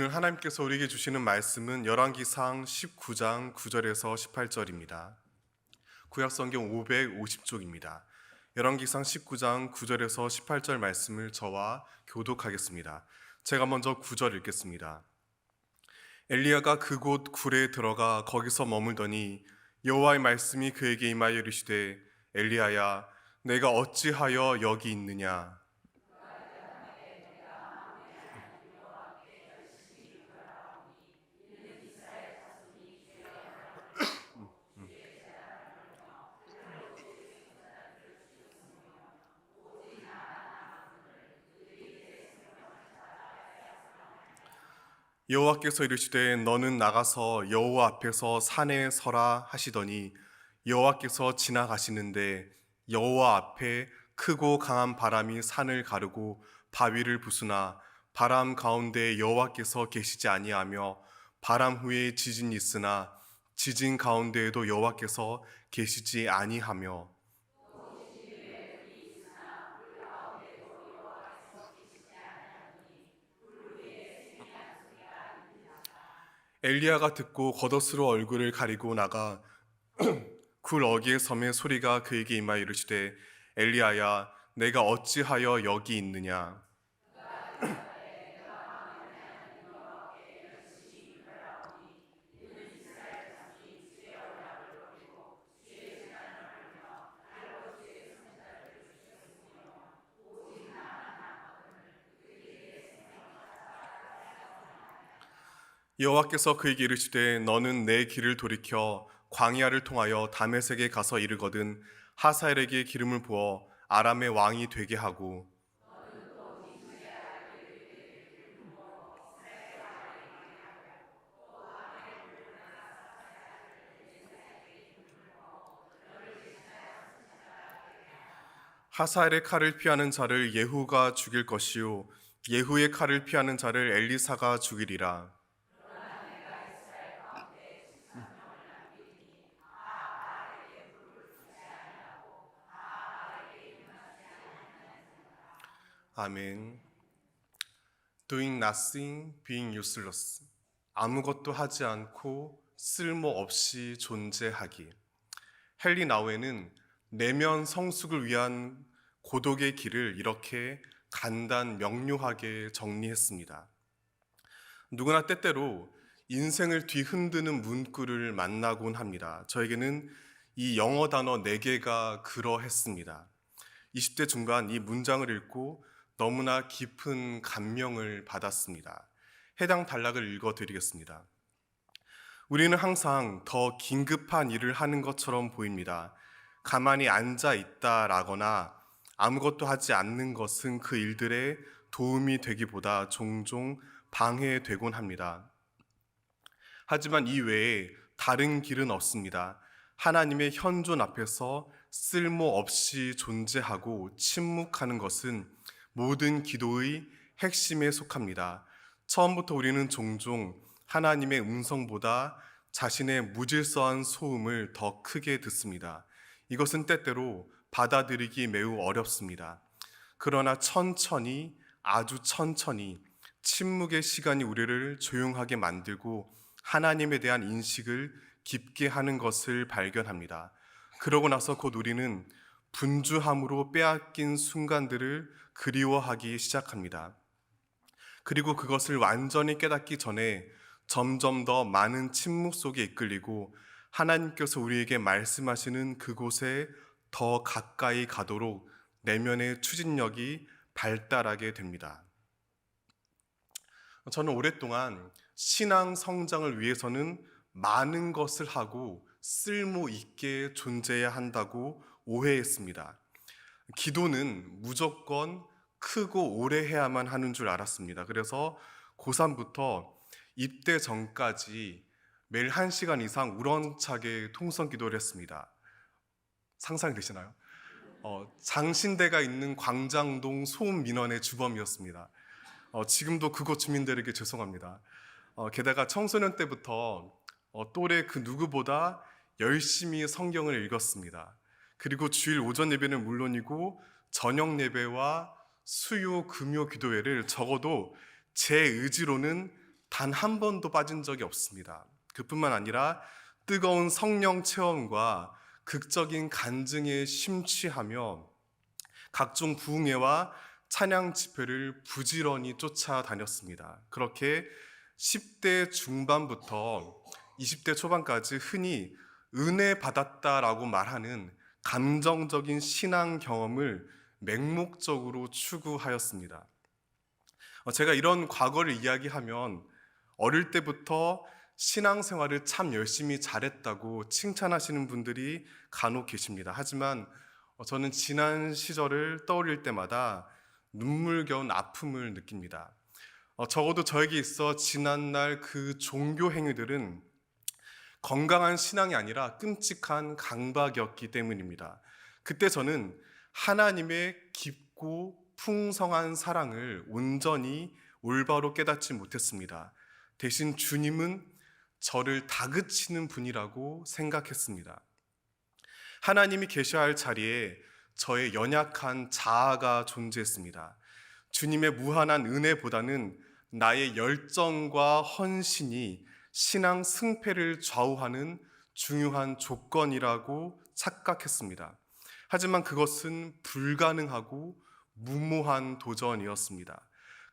오늘 하나님께서 우리에게 주시는 말씀은 열왕기상 19장 9절에서 18절입니다. 구약성경 550쪽입니다. 열왕기상 19장 9절에서 18절 말씀을 저와 교독하겠습니다. 제가 먼저 9절 읽겠습니다. 엘리야가 그곳 굴에 들어가 거기서 머물더니 여호와의 말씀이 그에게 임하여 이르시되 엘리야야 내가 어찌하여 여기 있느냐. 여호와께서 이르시되 너는 나가서 여호와 앞에서 산에 서라 하시더니 여호와께서 지나가시는데 여호와 앞에 크고 강한 바람이 산을 가르고 바위를 부수나 바람 가운데 여호와께서 계시지 아니하며 바람 후에 지진이 있으나 지진 가운데에도 여호와께서 계시지 아니하며. 엘리야가 듣고 겉옷으로 얼굴을 가리고 나가 굴 어귀에 섬에 소리가 그에게 임하여 이르시되 엘리야야 내가 어찌하여 여기 있느냐. 여호와께서 그에게 이르시되 너는 내 길을 돌이켜 광야를 통하여 다메섹에 가서 이르거든 하사엘에게 기름을 부어 아람의 왕이 되게 하고. 하사엘의 칼을 피하는 자를 예후가 죽일 것이요 예후의 칼을 피하는 자를 엘리사가 죽이리라. 아멘. Doing nothing, being useless. 아무것도 하지 않고 쓸모없이 존재하기. 헨리 나우에는 내면 성숙을 위한 고독의 길을 이렇게 간단 명료하게 정리했습니다. 누구나 때때로 인생을 뒤흔드는 문구를 만나곤 합니다. 저에게는 이 영어 단어 4개가 그러했습니다. 20대 중반 이 문장을 읽고 너무나 깊은 감명을 받았습니다. 해당 단락을 읽어드리겠습니다. 우리는 항상 더 긴급한 일을 하는 것처럼 보입니다. 가만히 앉아 있다라거나 아무것도 하지 않는 것은 그 일들에 도움이 되기보다 종종 방해되곤 합니다. 하지만 이 외에 다른 길은 없습니다. 하나님의 현존 앞에서 쓸모없이 존재하고 침묵하는 것은 모든 기도의 핵심에 속합니다. 처음부터 우리는 종종 하나님의 음성보다 자신의 무질서한 소음을 더 크게 듣습니다. 이것은 때때로 받아들이기 매우 어렵습니다. 그러나 천천히, 아주 천천히 침묵의 시간이 우리를 조용하게 만들고 하나님에 대한 인식을 깊게 하는 것을 발견합니다. 그러고 나서 곧 우리는 분주함으로 빼앗긴 순간들을 그리워하기 시작합니다. 그리고 그것을 완전히 깨닫기 전에 점점 더 많은 침묵 속에 이끌리고 하나님께서 우리에게 말씀하시는 그곳에 더 가까이 가도록 내면의 추진력이 발달하게 됩니다. 저는 오랫동안 신앙 성장을 위해서는 많은 것을 하고 쓸모 있게 존재해야 한다고 오해했습니다. 기도는 무조건 크고 오래 해야만 하는 줄 알았습니다. 그래서 고3부터 입대 전까지 매일 1시간 이상 우렁차게 통성 기도를 했습니다. 상상되시나요? 장신대가 있는 광장동 소음민원의 주범이었습니다. 지금도 그곳 주민들에게 죄송합니다. 게다가 청소년 때부터 또래 그 누구보다 열심히 성경을 읽었습니다. 그리고 주일 오전 예배는 물론이고 저녁 예배와 수요, 금요 기도회를 적어도 제 의지로는 단 한 번도 빠진 적이 없습니다. 그뿐만 아니라 뜨거운 성령 체험과 극적인 간증에 심취하며 각종 부흥회와 찬양 집회를 부지런히 쫓아다녔습니다. 그렇게 10대 중반부터 20대 초반까지 흔히 은혜 받았다라고 말하는 감정적인 신앙 경험을 맹목적으로 추구하였습니다. 제가 이런 과거를 이야기하면 어릴 때부터 신앙생활을 참 열심히 잘했다고 칭찬하시는 분들이 간혹 계십니다. 하지만 저는 지난 시절을 떠올릴 때마다 눈물겨운 아픔을 느낍니다. 적어도 저에게 있어 지난날 그 종교 행위들은 건강한 신앙이 아니라 끔찍한 강박이었기 때문입니다. 그때 저는 하나님의 깊고 풍성한 사랑을 온전히 올바로 깨닫지 못했습니다. 대신 주님은 저를 다그치는 분이라고 생각했습니다. 하나님이 계셔야 할 자리에 저의 연약한 자아가 존재했습니다. 주님의 무한한 은혜보다는 나의 열정과 헌신이 신앙 승패를 좌우하는 중요한 조건이라고 착각했습니다. 하지만 그것은 불가능하고 무모한 도전이었습니다.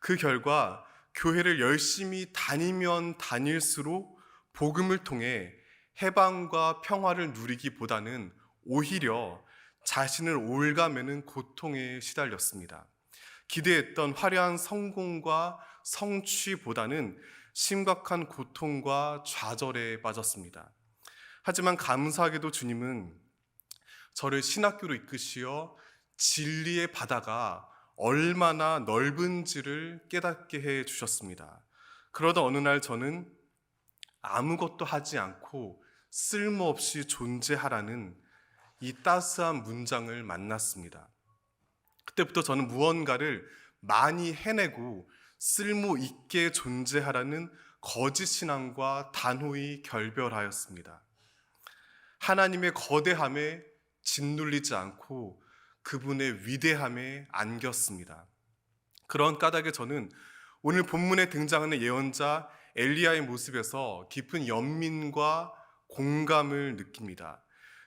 그 결과 교회를 열심히 다니면 다닐수록 복음을 통해 해방과 평화를 누리기보다는 오히려 자신을 올가매는 고통에 시달렸습니다. 기대했던 화려한 성공과 성취보다는 심각한 고통과 좌절에 빠졌습니다. 하지만 감사하게도 주님은 저를 신학교로 이끄시어 진리의 바다가 얼마나 넓은지를 깨닫게 해 주셨습니다. 그러다 어느 날 저는 아무것도 하지 않고 쓸모없이 존재하라는 이 따스한 문장을 만났습니다. 그때부터 저는 무언가를 많이 해내고 쓸모 있게 존재하라는 거짓 신앙과 단호히 결별하였습니다. 하나님의 거대함에 짓눌리지 않고 그분의 위대함에 안겼습니다. 그런 까닭에 저는 오늘 본문에 등장하는 예언자 엘리야의 모습에서 깊은 연민과 공감을 느낍니다.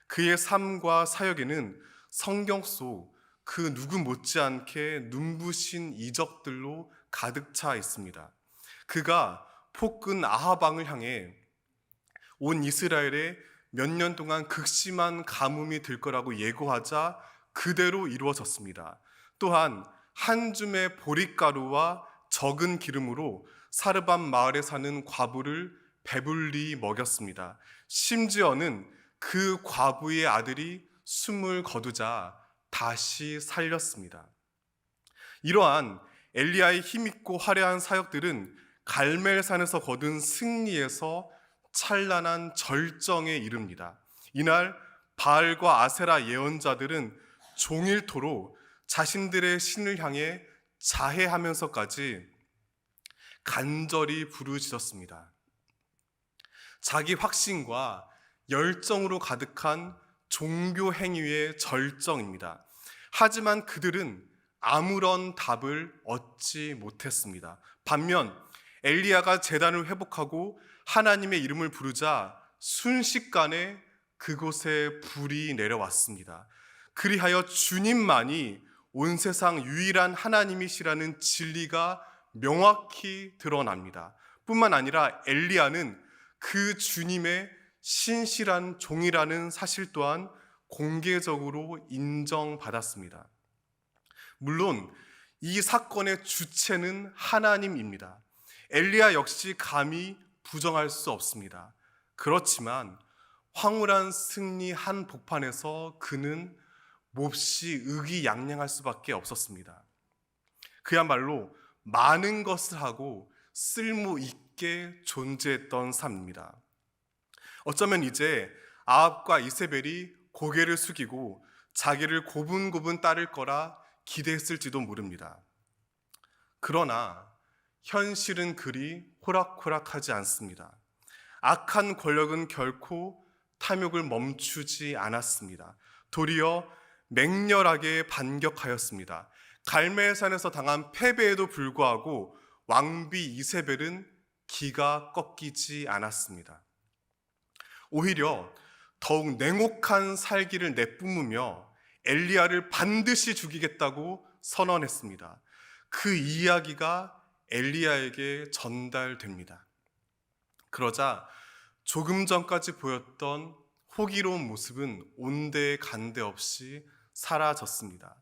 그의 삶과 사역에는 성경 속 그 누구 못지않게 눈부신 이적들로 가득 차 있습니다. 그가 폭군 아합 왕을 향해 온 이스라엘에 몇 년 동안 극심한 가뭄이 들 거라고 예고하자 그대로 이루어졌습니다. 또한 한 줌의 보릿가루와 적은 기름으로 사르밧 마을에 사는 과부를 배불리 먹였습니다. 심지어는 그 과부의 아들이 숨을 거두자 다시 살렸습니다. 이러한 엘리야의 힘있고 화려한 사역들은 갈멜산에서 거둔 승리에서 찬란한 절정에 이릅니다. 이날 바알과 아세라 예언자들은 종일토록 자신들의 신을 향해 자해하면서까지 간절히 부르짖었습니다. 자기 확신과 열정으로 가득한 종교 행위의 절정입니다. 하지만 그들은 아무런 답을 얻지 못했습니다. 반면 엘리야가 제단을 회복하고 하나님의 이름을 부르자 순식간에 그곳에 불이 내려왔습니다. 그리하여 주님만이 온 세상 유일한 하나님이시라는 진리가 명확히 드러납니다. 뿐만 아니라 엘리야는 그 주님의 신실한 종이라는 사실 또한 공개적으로 인정받았습니다. 물론 이 사건의 주체는 하나님입니다. 엘리야 역시 감히 부정할 수 없습니다. 그렇지만 황홀한 승리 한복판에서 그는 몹시 의기양양할 수밖에 없었습니다. 그야말로 많은 것을 하고 쓸모 있게 존재했던 삶입니다. 어쩌면 이제 아합과 이세벨이 고개를 숙이고 자기를 고분고분 따를 거라 기대했을지도 모릅니다. 그러나 현실은 그리 호락호락하지 않습니다. 악한 권력은 결코 탐욕을 멈추지 않았습니다. 도리어 맹렬하게 반격하였습니다. 갈멜산에서 당한 패배에도 불구하고 왕비 이세벨은 기가 꺾이지 않았습니다. 오히려 더욱 냉혹한 살기를 내뿜으며 엘리야를 반드시 죽이겠다고 선언했습니다. 그 이야기가 엘리야에게 전달됩니다. 그러자 조금 전까지 보였던 호기로운 모습은 온데간데 없이 사라졌습니다.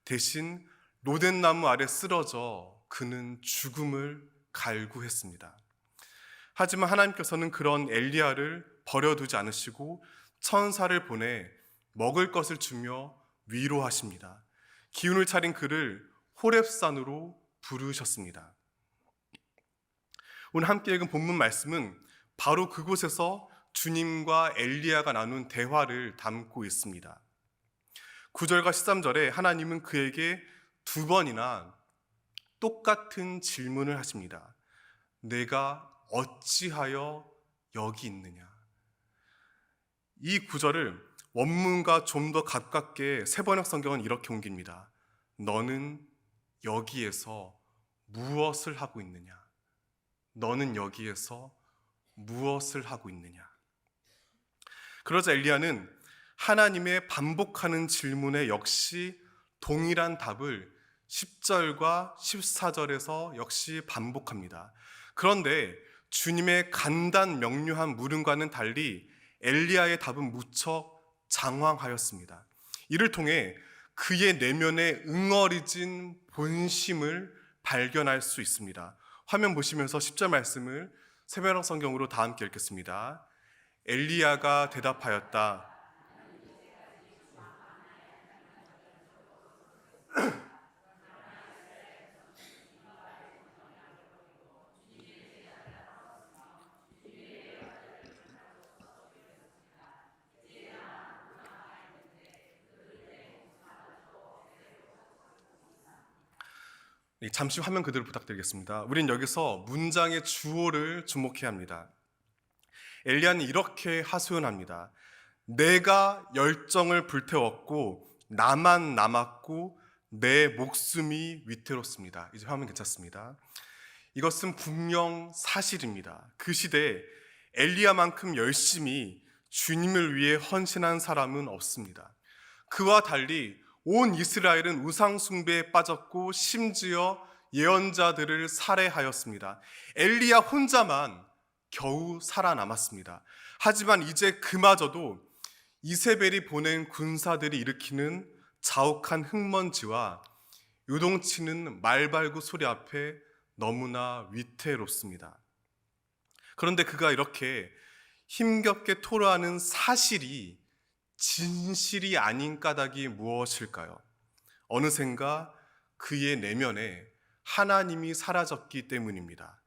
대신 로덴나무 아래 쓰러져 그는 죽음을 갈구했습니다. 하지만 하나님께서는 그런 엘리야를 버려두지 않으시고 천사를 보내 먹을 것을 주며 위로하십니다. 기운을 차린 그를 호렙산으로 부르셨습니다. 오늘 함께 읽은 본문 말씀은 바로 그곳에서 주님과 엘리야가 나눈 대화를 담고 있습니다. 9절과 13절에 하나님은 그에게 두 번이나 똑같은 질문을 하십니다. 내가 어찌하여 여기 있느냐? 이 구절을 원문과 좀 더 가깝게 세번역 성경은 이렇게 옮깁니다. 너는 여기에서 무엇을 하고 있느냐? 너는 여기에서 무엇을 하고 있느냐? 그러자 엘리야는 하나님의 반복하는 질문에 역시 동일한 답을 10절과 14절에서 역시 반복합니다. 그런데 주님의 간단 명료한 물음과는 달리 엘리야의 답은 무척 장황하였습니다. 이를 통해 그의 내면에 응어리진 본심을 발견할 수 있습니다. 화면 보시면서 10절 말씀을 세번역 성경으로 다 함께 읽겠습니다. 엘리야가 대답하였다. 잠시 화면 그대로 부탁드리겠습니다. 우린 여기서 문장의 주어를 주목해야 합니다. 엘리야는 이렇게 하소연합니다. 내가 열정을 불태웠고 나만 남았고 내 목숨이 위태롭습니다. 이제 화면 괜찮습니다. 이것은 분명 사실입니다. 그 시대에 엘리야만큼 열심히 주님을 위해 헌신한 사람은 없습니다. 그와 달리 온 이스라엘은 우상 숭배에 빠졌고 심지어 예언자들을 살해하였습니다. 엘리야 혼자만 겨우 살아남았습니다. 하지만 이제 그마저도 이세벨이 보낸 군사들이 일으키는 자욱한 흙먼지와 요동치는 말발굽 소리 앞에 너무나 위태롭습니다. 그런데 그가 이렇게 힘겹게 토로하는 사실이 진실이 아닌 까닭이 무엇일까요? 어느샌가 그의 내면에 하나님이 사라졌기 때문입니다.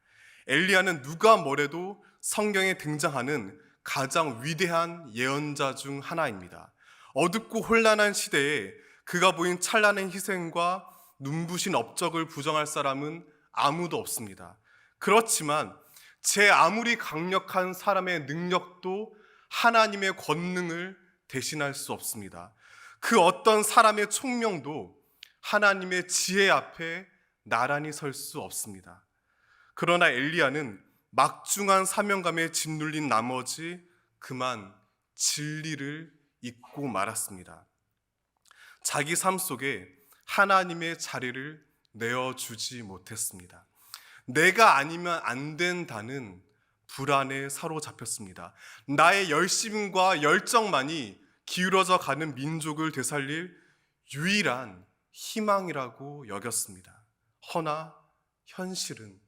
엘리야는 누가 뭐래도 성경에 등장하는 가장 위대한 예언자 중 하나입니다. 어둡고 혼란한 시대에 그가 보인 찬란한 희생과 눈부신 업적을 부정할 사람은 아무도 없습니다. 그렇지만 제 아무리 강력한 사람의 능력도 하나님의 권능을 대신할 수 없습니다. 그 어떤 사람의 총명도 하나님의 지혜 앞에 나란히 설 수 없습니다. 그러나 엘리야는 막중한 사명감에 짓눌린 나머지 그만 진리를 잊고 말았습니다. 자기 삶 속에 하나님의 자리를 내어주지 못했습니다. 내가 아니면 안 된다는 불안에 사로잡혔습니다. 나의 열심과 열정만이 기울어져 가는 민족을 되살릴 유일한 희망이라고 여겼습니다. 허나 현실은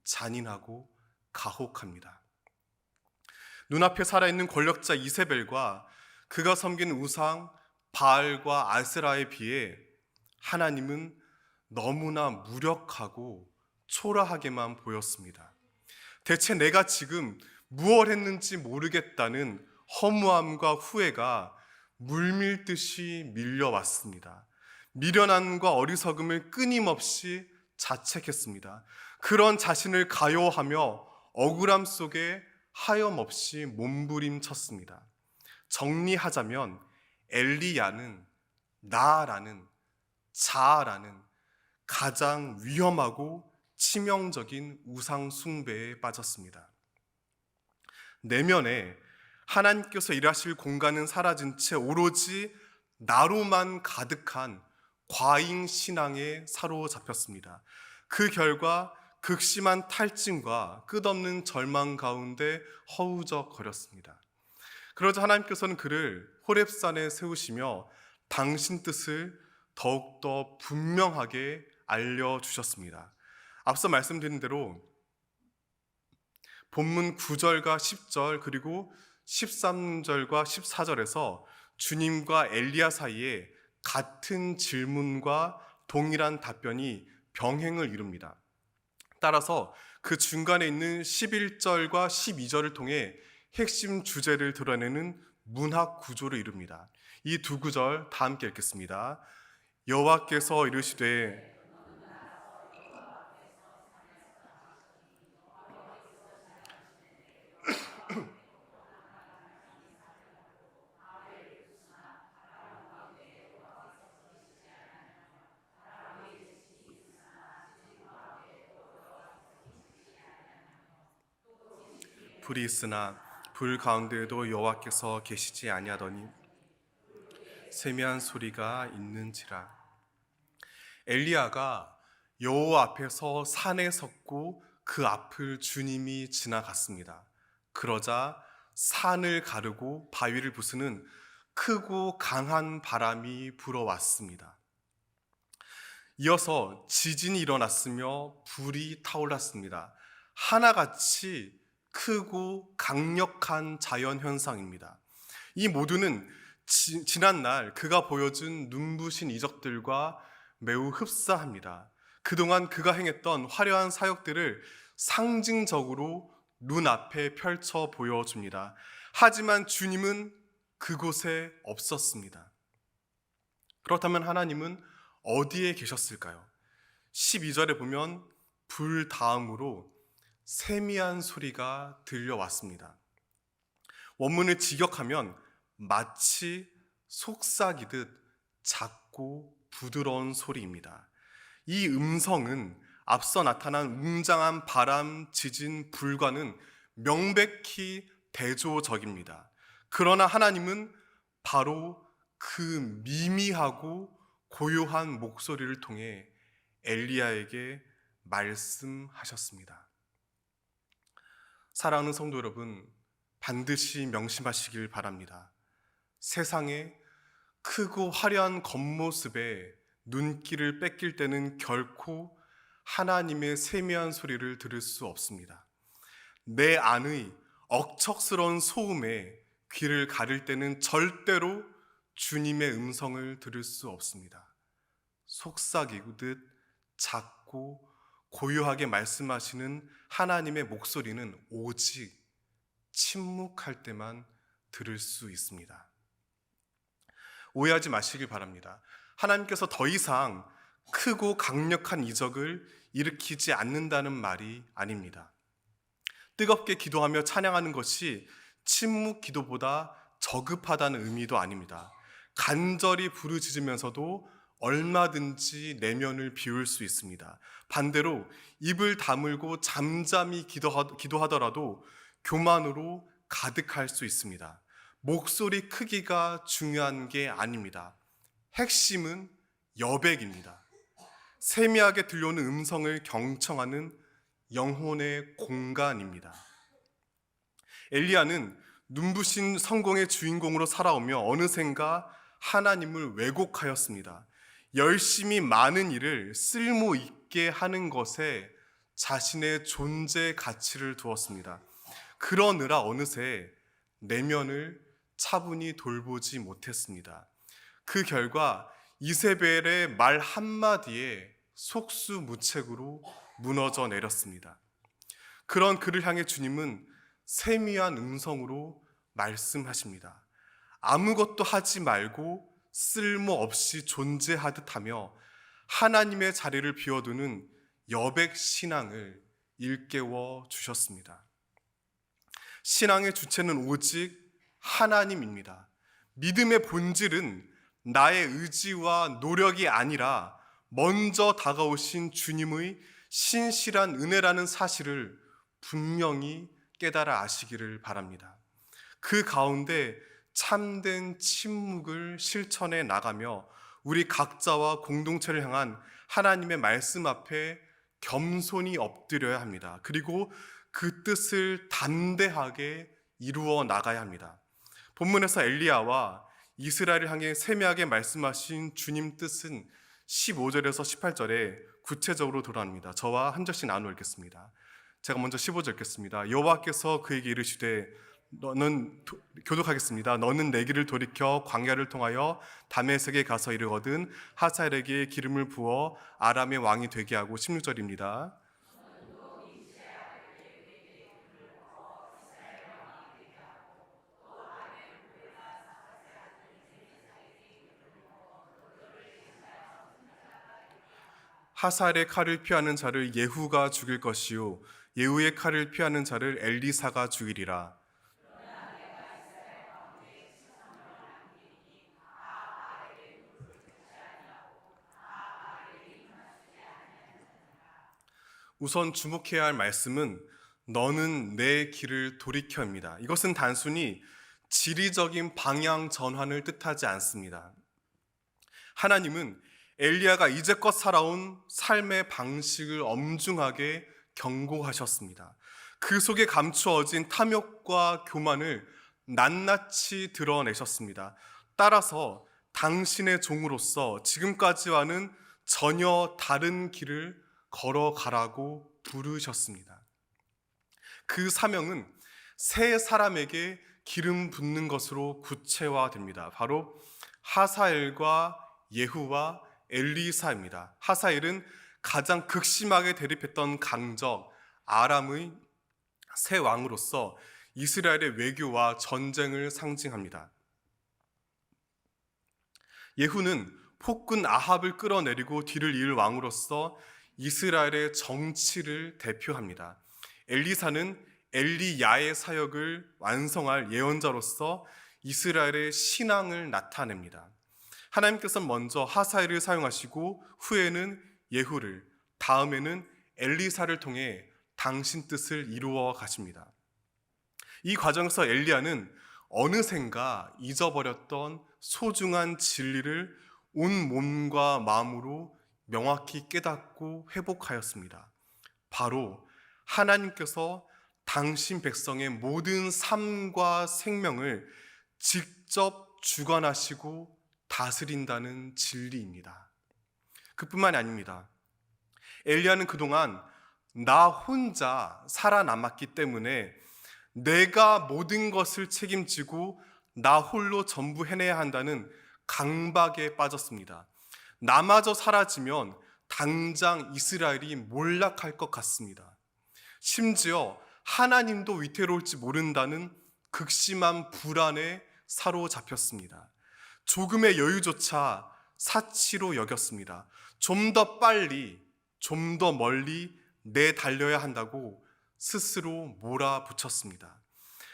잔인하고 가혹합니다. 눈앞에 살아있는 권력자 이세벨과 그가 섬기는 우상 바알과 아세라에 비해 하나님은 너무나 무력하고 초라하게만 보였습니다. 대체 내가 지금 무엇 했는지 모르겠다는 허무함과 후회가 물밀듯이 밀려왔습니다. 미련함과 어리석음을 끊임없이 자책했습니다. 그런 자신을 가요하며 억울함 속에 하염없이 몸부림쳤습니다. 정리하자면 엘리야는 나라는 자아라는 가장 위험하고 치명적인 우상 숭배에 빠졌습니다. 내면에 하나님께서 일하실 공간은 사라진 채 오로지 나로만 가득한 과잉 신앙에 사로잡혔습니다. 그 결과 극심한 탈진과 끝없는 절망 가운데 허우적거렸습니다. 그러자 하나님께서는 그를 호렙산에 세우시며 당신 뜻을 더욱더 분명하게 알려주셨습니다. 앞서 말씀드린 대로 본문 9절과 10절 그리고 13절과 14절에서 주님과 엘리야 사이에 같은 질문과 동일한 답변이 병행을 이룹니다. 따라서 그 중간에 있는 11절과 12절을 통해 핵심 주제를 드러내는 문학 구조를 이룹니다. 이 두 구절 다 함께 읽겠습니다. 여호와께서 이르시되 불이 있으나 불 가운데에도 여호와께서 계시지 아니하더니 세미한 소리가 있는지라. 엘리야가 여호와 앞에서 산에 섰고 그 앞을 주님이 지나갔습니다. 그러자 산을 가르고 바위를 부수는 크고 강한 바람이 불어왔습니다. 이어서 지진이 일어났으며 불이 타올랐습니다. 하나같이 크고 강력한 자연현상입니다. 이 모두는 지난날 그가 보여준 눈부신 이적들과 매우 흡사합니다. 그동안 그가 행했던 화려한 사역들을 상징적으로 눈앞에 펼쳐 보여줍니다. 하지만 주님은 그곳에 없었습니다. 그렇다면 하나님은 어디에 계셨을까요? 12절에 보면 불 다음으로 세미한 소리가 들려왔습니다. 원문을 직역하면 마치 속삭이듯 작고 부드러운 소리입니다. 이 음성은 앞서 나타난 웅장한 바람, 지진, 불과는 명백히 대조적입니다. 그러나 하나님은 바로 그 미미하고 고요한 목소리를 통해 엘리야에게 말씀하셨습니다. 사랑하는 성도 여러분, 반드시 명심하시길 바랍니다. 세상에 크고 화려한 겉모습에 눈길을 뺏길 때는 결코 하나님의 세미한 소리를 들을 수 없습니다. 내 안의 억척스러운 소음에 귀를 가릴 때는 절대로 주님의 음성을 들을 수 없습니다. 속삭이듯 작고 고요하게 말씀하시는 하나님의 목소리는 오직 침묵할 때만 들을 수 있습니다. 오해하지 마시길 바랍니다. 하나님께서 더 이상 크고 강력한 이적을 일으키지 않는다는 말이 아닙니다. 뜨겁게 기도하며 찬양하는 것이 침묵 기도보다 저급하다는 의미도 아닙니다. 간절히 부르짖으면서도 얼마든지 내면을 비울 수 있습니다. 반대로 입을 다물고 잠잠히 기도하더라도 교만으로 가득할 수 있습니다. 목소리 크기가 중요한 게 아닙니다. 핵심은 여백입니다. 세미하게 들려오는 음성을 경청하는 영혼의 공간입니다. 엘리야는 눈부신 성공의 주인공으로 살아오며 어느샌가 하나님을 왜곡하였습니다. 열심히 많은 일을 쓸모 있게 하는 것에 자신의 존재 가치를 두었습니다. 그러느라 어느새 내면을 차분히 돌보지 못했습니다. 그 결과 이세벨의 말 한마디에 속수무책으로 무너져 내렸습니다. 그런 그를 향해 주님은 세미한 음성으로 말씀하십니다. 아무것도 하지 말고 쓸모없이 존재하듯 하며 하나님의 자리를 비워두는 여백 신앙을 일깨워 주셨습니다. 신앙의 주체는 오직 하나님입니다. 믿음의 본질은 나의 의지와 노력이 아니라 먼저 다가오신 주님의 신실한 은혜라는 사실을 분명히 깨달아 아시기를 바랍니다. 그 가운데 참된 침묵을 실천해 나가며 우리 각자와 공동체를 향한 하나님의 말씀 앞에 겸손히 엎드려야 합니다. 그리고 그 뜻을 담대하게 이루어 나가야 합니다. 본문에서 엘리야와 이스라엘을 향해 세미하게 말씀하신 주님 뜻은 15절에서 18절에 구체적으로 돌아옵니다. 저와 한 절씩 나누어 읽겠습니다. 제가 먼저 15절 읽겠습니다. 여호와께서 그에게 이르시되 교독하겠습니다. 너는 내 길을 돌이켜 광야를 통하여 다메섹에 가서 이르거든 하사엘에게 기름을 부어 아람의 왕이 되게 하고. 16절입니다. 하사엘의 칼을 피하는 자를 예후가 죽일 것이요 예후의 칼을 피하는 자를 엘리사가 죽이리라. 우선 주목해야 할 말씀은 너는 내 길을 돌이켜입니다. 이것은 단순히 지리적인 방향 전환을 뜻하지 않습니다. 하나님은 엘리야가 이제껏 살아온 삶의 방식을 엄중하게 경고하셨습니다. 그 속에 감추어진 탐욕과 교만을 낱낱이 드러내셨습니다. 따라서 당신의 종으로서 지금까지와는 전혀 다른 길을 걸어가라고 부르셨습니다. 그 사명은 세 사람에게 기름 붓는 것으로 구체화됩니다. 바로 하사엘과 예후와 엘리사입니다. 하사엘은 가장 극심하게 대립했던 강적 아람의 새 왕으로서 이스라엘의 외교와 전쟁을 상징합니다. 예후는 폭군 아합을 끌어내리고 뒤를 이을 왕으로서 이스라엘의 정치를 대표합니다. 엘리사는 엘리야의 사역을 완성할 예언자로서 이스라엘의 신앙을 나타냅니다. 하나님께서는 먼저 하사엘을 사용하시고 후에는 예후를, 다음에는 엘리사를 통해 당신 뜻을 이루어 가십니다. 이 과정에서 엘리야는 어느샌가 잊어버렸던 소중한 진리를 온 몸과 마음으로 명확히 깨닫고 회복하였습니다. 바로 하나님께서 당신 백성의 모든 삶과 생명을 직접 주관하시고 다스린다는 진리입니다. 그뿐만이 아닙니다. 엘리야는 그동안 나 혼자 살아남았기 때문에 내가 모든 것을 책임지고 나 홀로 전부 해내야 한다는 강박에 빠졌습니다. 나마저 사라지면 당장 이스라엘이 몰락할 것 같습니다. 심지어 하나님도 위태로울지 모른다는 극심한 불안에 사로잡혔습니다. 조금의 여유조차 사치로 여겼습니다. 좀 더 빨리, 좀 더 멀리 내달려야 한다고 스스로 몰아붙였습니다.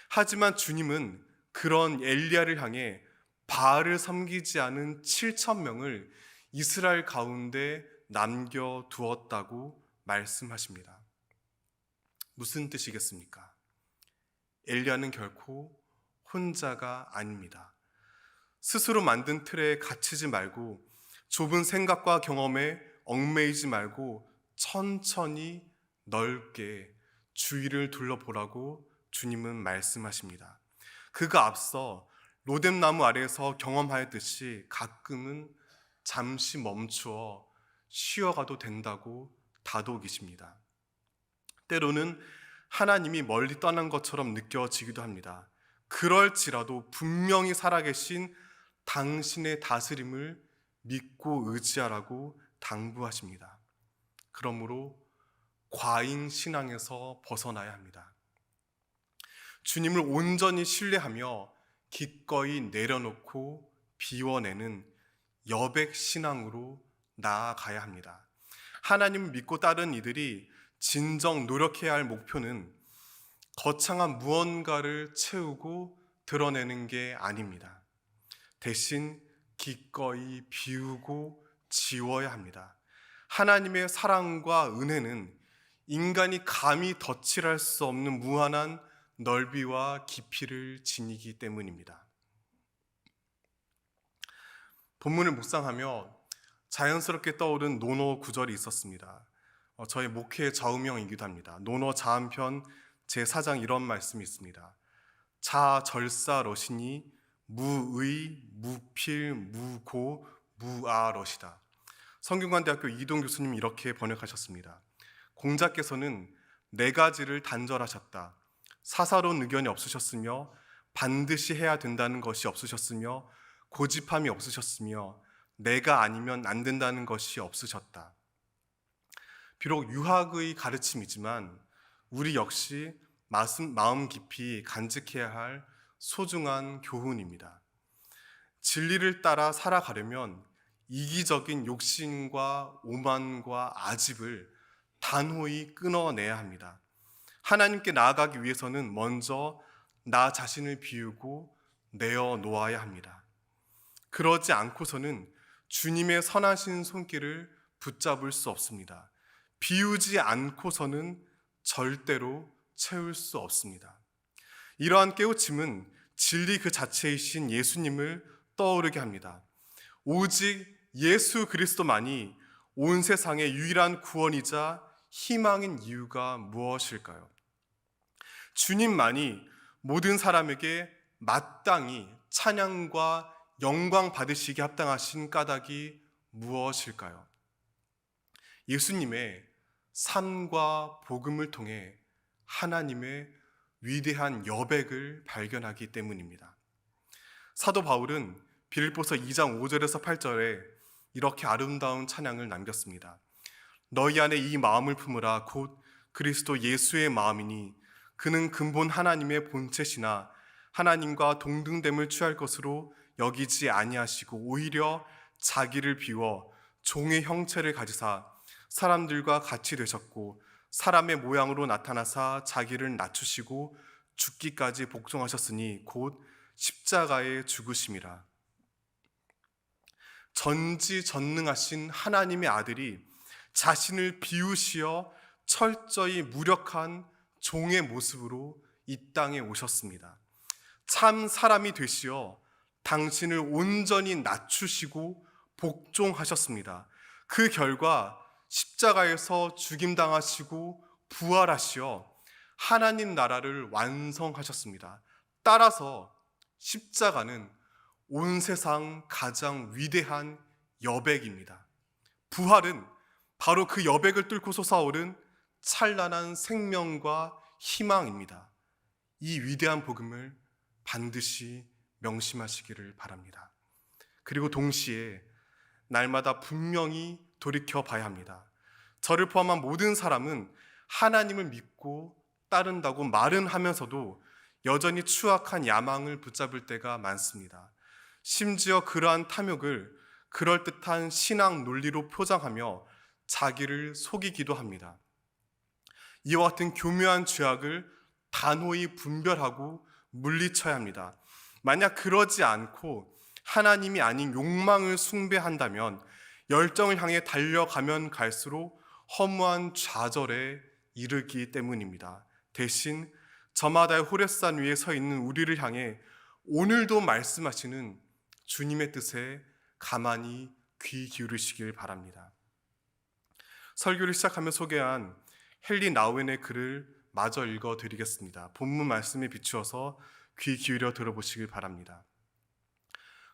하지만 주님은 그런 엘리야를 향해 바알을 섬기지 않은 7,000명을 이스라엘 가운데 남겨두었다고 말씀하십니다. 무슨 뜻이겠습니까? 엘리야는 결코 혼자가 아닙니다. 스스로 만든 틀에 갇히지 말고 좁은 생각과 경험에 얽매이지 말고 천천히 넓게 주위를 둘러보라고 주님은 말씀하십니다. 그가 앞서 로뎀나무 아래에서 경험하였듯이 가끔은 잠시 멈추어 쉬어가도 된다고 다독이십니다. 때로는 하나님이 멀리 떠난 것처럼 느껴지기도 합니다. 그럴지라도 분명히 살아계신 당신의 다스림을 믿고 의지하라고 당부하십니다. 그러므로 과잉 신앙에서 벗어나야 합니다. 주님을 온전히 신뢰하며 기꺼이 내려놓고 비워내는 여백 신앙으로 나아가야 합니다. 하나님을 믿고 따른 이들이 진정 노력해야 할 목표는 거창한 무언가를 채우고 드러내는 게 아닙니다. 대신 기꺼이 비우고 지워야 합니다. 하나님의 사랑과 은혜는 인간이 감히 덧칠할 수 없는 무한한 넓이와 깊이를 지니기 때문입니다. 본문을 묵상하며 자연스럽게 떠오른 논어 구절이 있었습니다. 저의 목회의 좌우명이기도 합니다. 논어 자한편 제4장 이런 말씀이 있습니다. 자절사러시니 무의, 무필, 무고, 무아러시다. 성균관대학교 이동 교수님이 이렇게 번역하셨습니다. 공자께서는 네 가지를 단절하셨다. 사사로운 의견이 없으셨으며 반드시 해야 된다는 것이 없으셨으며 고집함이 없으셨으며 내가 아니면 안 된다는 것이 없으셨다. 비록 유학의 가르침이지만 우리 역시 마음 깊이 간직해야 할 소중한 교훈입니다. 진리를 따라 살아가려면 이기적인 욕심과 오만과 아집을 단호히 끊어내야 합니다. 하나님께 나아가기 위해서는 먼저 나 자신을 비우고 내어놓아야 합니다. 그러지 않고서는 주님의 선하신 손길을 붙잡을 수 없습니다. 비우지 않고서는 절대로 채울 수 없습니다. 이러한 깨우침은 진리 그 자체이신 예수님을 떠오르게 합니다. 오직 예수 그리스도만이 온 세상의 유일한 구원이자 희망인 이유가 무엇일까요? 주님만이 모든 사람에게 마땅히 찬양과 영광 받으시기에 합당하신 까닭이 무엇일까요? 예수님의 삶과 복음을 통해 하나님의 위대한 여백을 발견하기 때문입니다. 사도 바울은 빌립보서 2장 5절에서 8절에 이렇게 아름다운 찬양을 남겼습니다. 너희 안에 이 마음을 품으라 곧 그리스도 예수의 마음이니 그는 근본 하나님의 본체시나 하나님과 동등됨을 취할 것으로 여기지 아니하시고 오히려 자기를 비워 종의 형체를 가지사 사람들과 같이 되셨고 사람의 모양으로 나타나사 자기를 낮추시고 죽기까지 복종하셨으니 곧 십자가에 죽으심이라. 전지전능하신 하나님의 아들이 자신을 비우시어 철저히 무력한 종의 모습으로 이 땅에 오셨습니다. 참 사람이 되시어 당신을 온전히 낮추시고 복종하셨습니다. 그 결과 십자가에서 죽임당하시고 부활하시어 하나님 나라를 완성하셨습니다. 따라서 십자가는 온 세상 가장 위대한 여백입니다. 부활은 바로 그 여백을 뚫고 솟아오른 찬란한 생명과 희망입니다. 이 위대한 복음을 반드시 명심하시기를 바랍니다. 그리고 동시에 날마다 분명히 돌이켜 봐야 합니다. 저를 포함한 모든 사람은 하나님을 믿고 따른다고 말은 하면서도 여전히 추악한 야망을 붙잡을 때가 많습니다. 심지어 그러한 탐욕을 그럴듯한 신앙 논리로 포장하며 자기를 속이기도 합니다. 이와 같은 교묘한 죄악을 단호히 분별하고 물리쳐야 합니다. 만약 그러지 않고 하나님이 아닌 욕망을 숭배한다면 열정을 향해 달려가면 갈수록 허무한 좌절에 이르기 때문입니다. 대신 저마다의 호렙산 위에 서 있는 우리를 향해 오늘도 말씀하시는 주님의 뜻에 가만히 귀 기울이시길 바랍니다. 설교를 시작하며 소개한 헨리 나우엔의 글을 마저 읽어드리겠습니다. 본문 말씀에 비추어서 귀 기울여 들어보시길 바랍니다.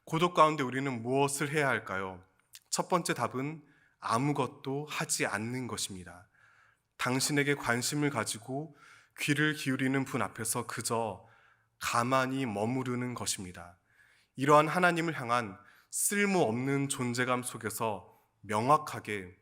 고독 가운데 우리는 무엇을 해야 할까요? 첫 번째 답은 아무것도 하지 않는 것입니다. 당신에게 관심을 가지고 귀를 기울이는 분 앞에서 그저 가만히 머무르는 것입니다. 이러한 하나님을 향한 쓸모없는 존재감 속에서 명확하게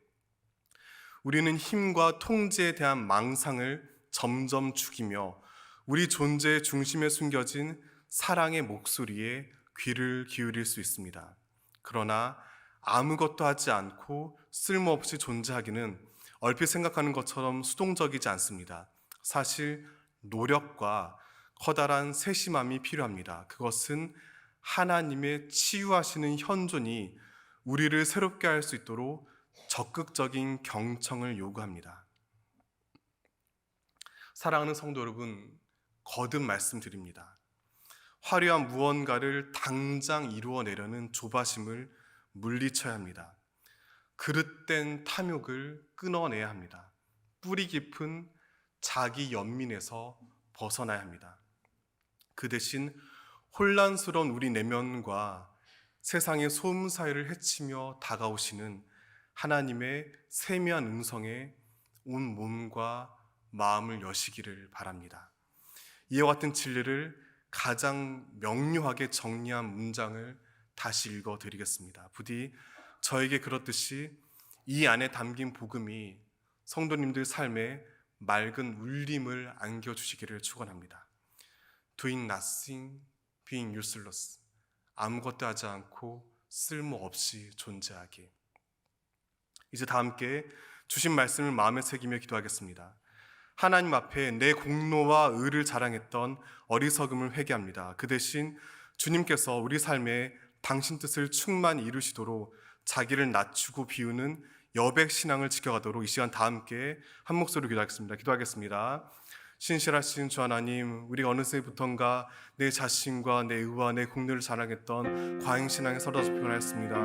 우리는 힘과 통제에 대한 망상을 점점 죽이며 우리 존재의 중심에 숨겨진 사랑의 목소리에 귀를 기울일 수 있습니다. 그러나 아무것도 하지 않고 쓸모없이 존재하기는 얼핏 생각하는 것처럼 수동적이지 않습니다. 사실 노력과 커다란 세심함이 필요합니다. 그것은 하나님의 치유하시는 현존이 우리를 새롭게 할 수 있도록 적극적인 경청을 요구합니다. 사랑하는 성도 여러분, 거듭 말씀드립니다. 화려한 무언가를 당장 이루어내려는 조바심을 물리쳐야 합니다. 그릇된 탐욕을 끊어내야 합니다. 뿌리 깊은 자기 연민에서 벗어나야 합니다. 그 대신 혼란스러운 우리 내면과 세상의 소음 사이를 헤치며 다가오시는 하나님의 세미한 음성에 온 몸과 마음을 여시기를 바랍니다. 이와 같은 진리를 가장 명료하게 정리한 문장을 다시 읽어드리겠습니다. 부디 저에게 그렇듯이 이 안에 담긴 복음이 성도님들 삶에 맑은 울림을 안겨주시기를 축원합니다. Doing nothing, being useless. 아무것도 하지 않고 쓸모없이 존재하기. 이제 다 함께 주신 말씀을 마음에 새기며 기도하겠습니다. 하나님 앞에 내 공로와 의를 자랑했던 어리석음을 회개합니다. 그 대신 주님께서 우리 삶에 당신 뜻을 충만히 이루시도록 자기를 낮추고 비우는 여백 신앙을 지켜가도록 이 시간 다 함께 한 목소리로 기도하겠습니다. 신실하신 주 하나님, 우리가 어느새부턴가 내 자신과 내 의와 내 공로를 자랑했던 과잉신앙에 사로잡혀 하였습니다.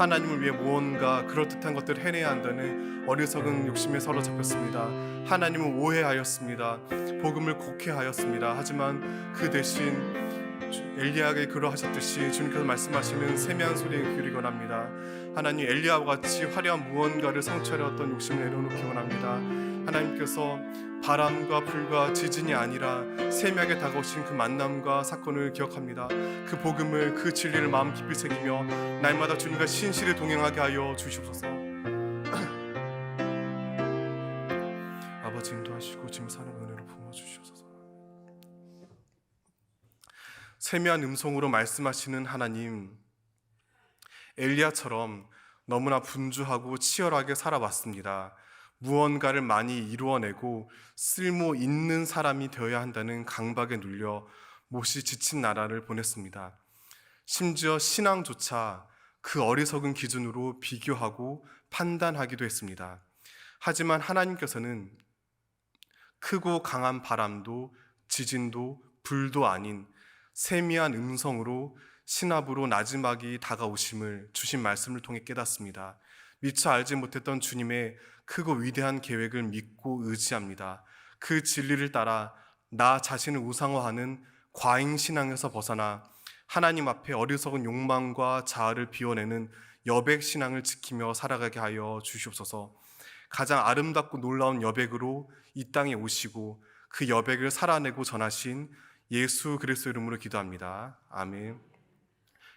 하나님을 위해 무언가 그럴듯한 것들을 해내야 한다는 어리석은 욕심에 사로잡혔습니다. 하나님을 오해하였습니다. 복음을 곡해하였습니다. 하지만 그 대신 엘리야에게 그러하셨듯이 주님께서 말씀하시는 세미한 소리에 귀를 원합니다. 하나님, 엘리야와 같이 화려한 무언가를 성취하려던 욕심을 내려놓기 원합니다. 하나님께서 바람과 불과 지진이 아니라 세미하게 다가오신 그 만남과 사건을 기억합니다. 그 복음을, 그 진리를 마음 깊이 새기며 날마다 주님과 신실히 동행하게 하여 주시옵소서. 아버지 인도하시고 지금 사는 은혜로 부어주시옵소서. 세미한 음성으로 말씀하시는 하나님, 엘리야처럼 너무나 분주하고 치열하게 살아왔습니다. 무언가를 많이 이루어내고 쓸모 있는 사람이 되어야 한다는 강박에 눌려 몹시 지친 나라를 보냈습니다. 심지어 신앙조차 그 어리석은 기준으로 비교하고 판단하기도 했습니다. 하지만 하나님께서는 크고 강한 바람도 지진도 불도 아닌 세미한 음성으로 신 앞으로 나지막이 다가오심을 주신 말씀을 통해 깨닫습니다. 미처 알지 못했던 주님의 크고 위대한 계획을 믿고 의지합니다. 그 진리를 따라 나 자신을 우상화하는 과잉신앙에서 벗어나 하나님 앞에 어리석은 욕망과 자아를 비워내는 여백신앙을 지키며 살아가게 하여 주시옵소서. 가장 아름답고 놀라운 여백으로 이 땅에 오시고 그 여백을 살아내고 전하신 예수 그리스도 이름으로 기도합니다. 아멘.